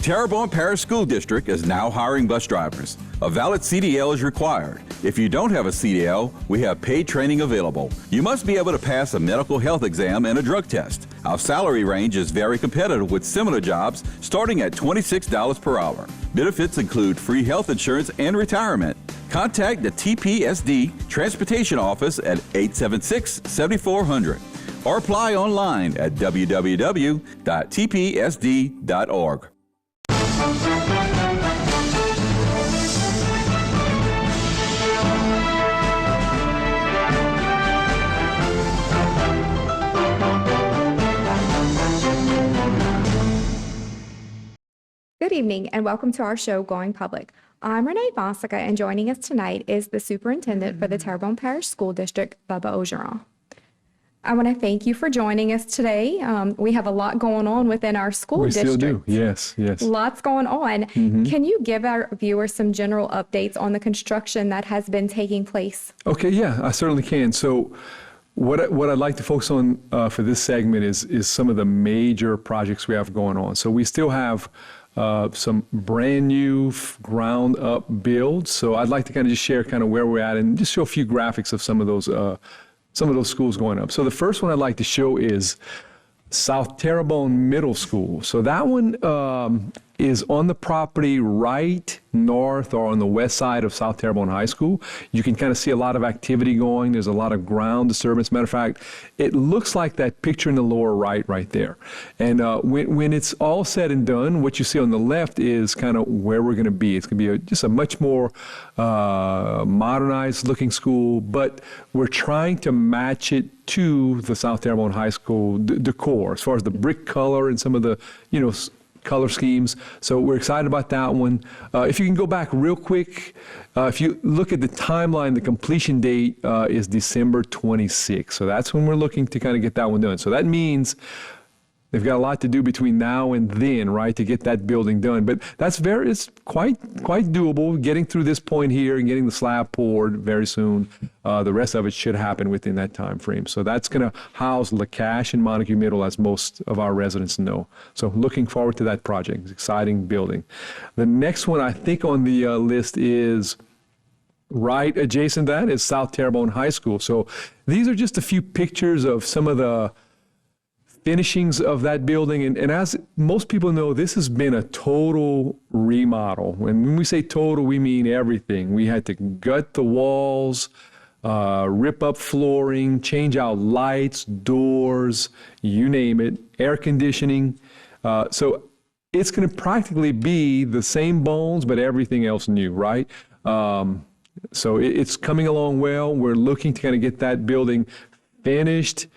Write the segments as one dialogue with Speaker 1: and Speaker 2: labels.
Speaker 1: Terrebonne Parish School District is now hiring bus drivers. A valid CDL is required. If you don't have a CDL, we have paid training available. You must be able to pass a medical health exam and a drug test. Our salary range is very competitive with similar jobs starting at $26 per hour. Benefits include free health insurance and retirement. Contact the TPSD Transportation Office at 876-7400 or apply online at www.tpsd.org.
Speaker 2: Good evening and welcome to our show, Going Public. I'm Renee Fonseca, and joining us tonight is the Superintendent for the Terrebonne Parish School District, Bubba Orgeron. I want to thank you for joining us today. We have a lot going on within our school district.
Speaker 3: We still do, yes.
Speaker 2: Lots going on. Can you give our viewers some general updates on the construction that has been taking place? Okay,
Speaker 3: yeah, I certainly can. So what I'd like to focus on for this segment is some of the major projects we have going on. So we still have some brand new ground up builds. So I'd like to kind of just share kind of where we're at and just show a few graphics of some of those schools going up. So the first one I'd like to show is South Terrebonne Middle School. So that one is on the property right north or on the west side of South Terrebonne High School. You can kind of see a lot of activity going. There's a lot of ground disturbance. Matter of fact, it looks like that picture in the lower right there. And when it's all said and done, what you see on the left is kind of where we're going to be. It's going to be just a much more modernized looking school, but we're trying to match it to the South Terrebonne High School decor as far as the brick color and some of the, color schemes. So we're excited about that one. If you can go back real quick, if you look at the timeline, the completion date is December 26th. So that's when we're looking to kind of get that one done. So that means they've got a lot to do between now and then, right, to get that building done. But it's quite doable, getting through this point here and getting the slab poured very soon. The rest of it should happen within that time frame. So that's going to house LaCache and Montague Middle, as most of our residents know. So looking forward to that project. It's an exciting building. The next one I think on the list is right adjacent to that is South Terrebonne High School. So these are just a few pictures of some of the finishings of that building. And as most people know, this has been a total remodel. And when we say total, we mean everything. We had to gut the walls, rip up flooring, change out lights, doors, you name it, air conditioning. So it's going to practically be the same bones, but everything else new, right? So it's coming along well. We're looking to kind of get that building finished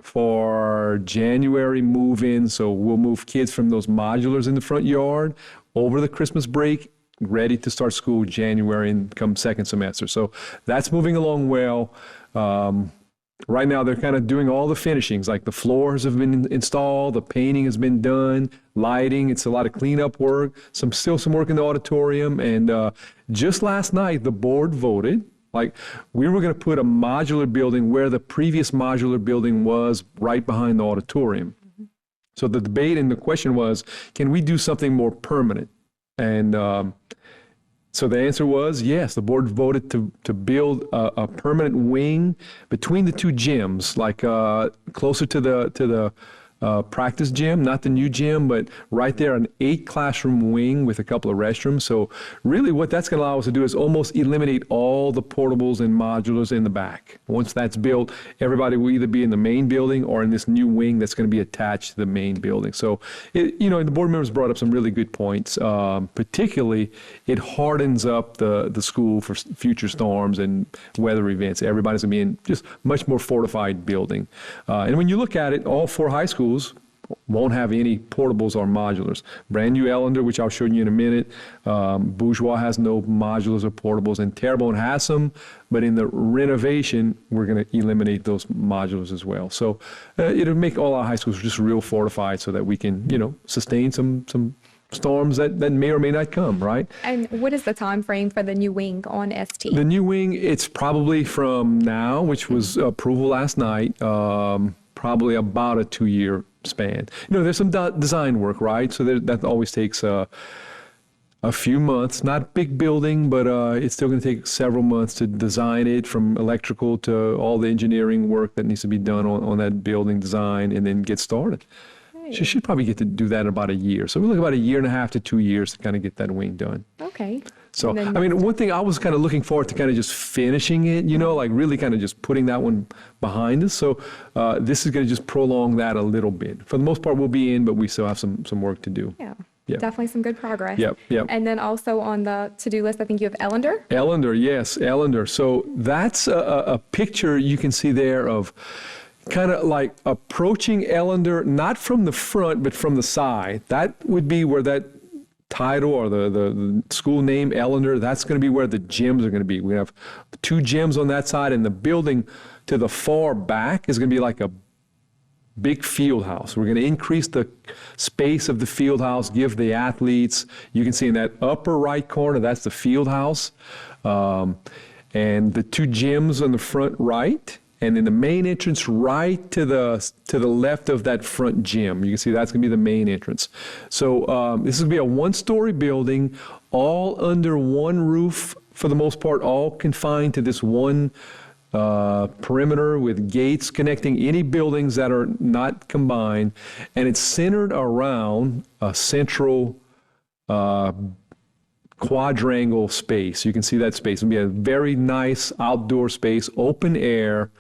Speaker 3: for January move-in. So we'll move kids from those modulars in the front yard over the Christmas break, ready to start school January and come second semester. So that's moving along well. Right now they're kind of doing all the finishings, like the floors have been installed, the painting has been done, lighting, it's a lot of cleanup work, still some work in the auditorium. And just last night, the board voted. Like, we were going to put a modular building where the previous modular building was, right behind the auditorium. So the debate and the question was, can we do something more permanent? And so the answer was yes. The board voted to build a permanent wing between the two gyms, like closer to the practice gym, not the new gym, but right there, an 8-classroom wing with a couple of restrooms. So really what that's going to allow us to do is almost eliminate all the portables and modulars in the back. Once that's built, everybody will either be in the main building or in this new wing that's going to be attached to the main building. So, the board members brought up some really good points. Particularly, it hardens up the school for future storms and weather events. Everybody's going to be in just much more fortified building. And when you look at it, all 4 high schools won't have any portables or modulars. Brand new Ellender, which I'll show you in a minute. Bourgeois has no modulars or portables, and Terrebonne has some, but in the renovation, we're going to eliminate those modulars as well. So it'll make all our high schools just real fortified so that we can, sustain some storms that may or may not come, right?
Speaker 2: And what is the time frame for the new wing on ST?
Speaker 3: The new wing, it's probably from now, which was approval last night, probably about a 2-year span. There's some design work, right? So that always takes a few months. Not big building, but it's still going to take several months to design it, from electrical to all the engineering work that needs to be done on that building design, and then get started. She should probably get to do that in about a year. So we look about 1.5 to 2 years to kind of get that wing done.
Speaker 2: Okay.
Speaker 3: So, one thing I was kind of looking forward to kind of just finishing it, like really kind of just putting that one behind us. So this is going to just prolong that a little bit. For the most part, we'll be in, but we still have some work to do.
Speaker 2: Yeah.
Speaker 3: Yep.
Speaker 2: Definitely some good progress.
Speaker 3: Yep.
Speaker 2: And then also on the to-do list, I think you have Ellender.
Speaker 3: Ellender, yes, Ellender. So that's a picture you can see there of kind of like approaching Ellender, not from the front, but from the side. That would be where that title or the school name Ellender, that's going to be where the gyms are going to be. We have 2 gyms on that side, and the building to the far back is going to be like a big field house. We're going to increase the space of the field house, give the athletes, you can see in that upper right corner, that's the field house. And the 2 gyms on the front right, and in the main entrance right to the left of that front gym. You can see that's going to be the main entrance. So this is going to be a 1-story building, all under one roof for the most part, all confined to this one perimeter with gates connecting any buildings that are not combined. And it's centered around a central quadrangle space. You can see that space. It'll be a very nice outdoor space, open air.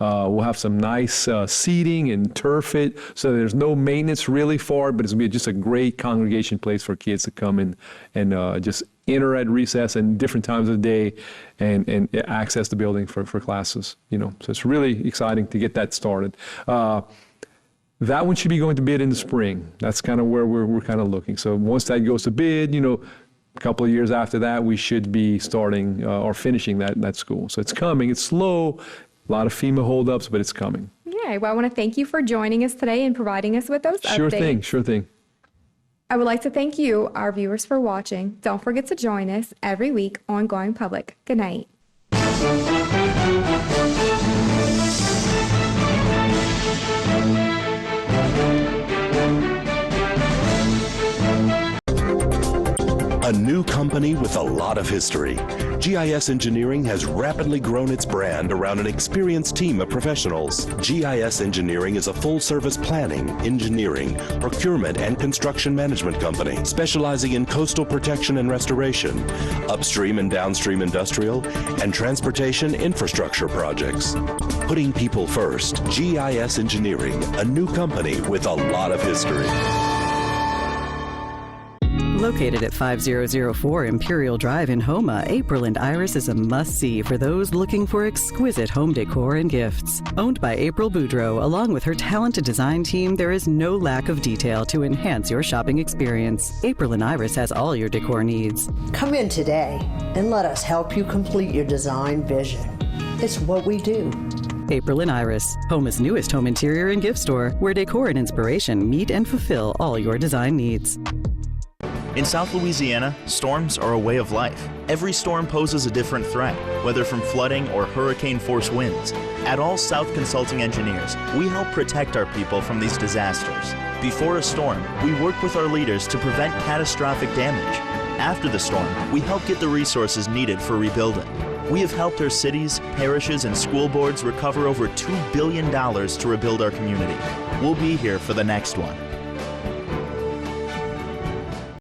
Speaker 3: We'll have some nice seating and turf it, so there's no maintenance really for it, but it's going to be just a great congregation place for kids to come in and just enter at recess and different times of the day and access the building for classes. So it's really exciting to get that started. That one should be going to bid in the spring. That's kind of where we're kind of looking. So once that goes to bid, a couple of years after that, we should be starting or finishing that school. So it's coming. It's slow. A lot of FEMA holdups, but it's coming.
Speaker 2: Yeah, well, I want to thank you for joining us today and providing us with those updates.
Speaker 3: Sure thing.
Speaker 2: I would like to thank you, our viewers, for watching. Don't forget to join us every week on Going Public. Good night.
Speaker 4: A new company with a lot of history. GIS Engineering has rapidly grown its brand around an experienced team of professionals. GIS Engineering is a full-service planning, engineering, procurement, and construction management company specializing in coastal protection and restoration, upstream and downstream industrial, and transportation infrastructure projects. Putting people first, GIS Engineering, a new company with a lot of history.
Speaker 5: Located at 5004 Imperial Drive in Houma, April and Iris is a must-see for those looking for exquisite home decor and gifts. Owned by April Boudreau, along with her talented design team, there is no lack of detail to enhance your shopping experience. April and Iris has all your decor needs.
Speaker 6: Come in today and let us help you complete your design vision. It's what we do.
Speaker 5: April and Iris, Homa's newest home interior and gift store, where decor and inspiration meet and fulfill all your design needs.
Speaker 7: In South Louisiana, storms are a way of life. Every storm poses a different threat, whether from flooding or hurricane-force winds. At All South Consulting Engineers, we help protect our people from these disasters. Before a storm, we work with our leaders to prevent catastrophic damage. After the storm, we help get the resources needed for rebuilding. We have helped our cities, parishes, and school boards recover over $2 billion to rebuild our community. We'll be here for the next one.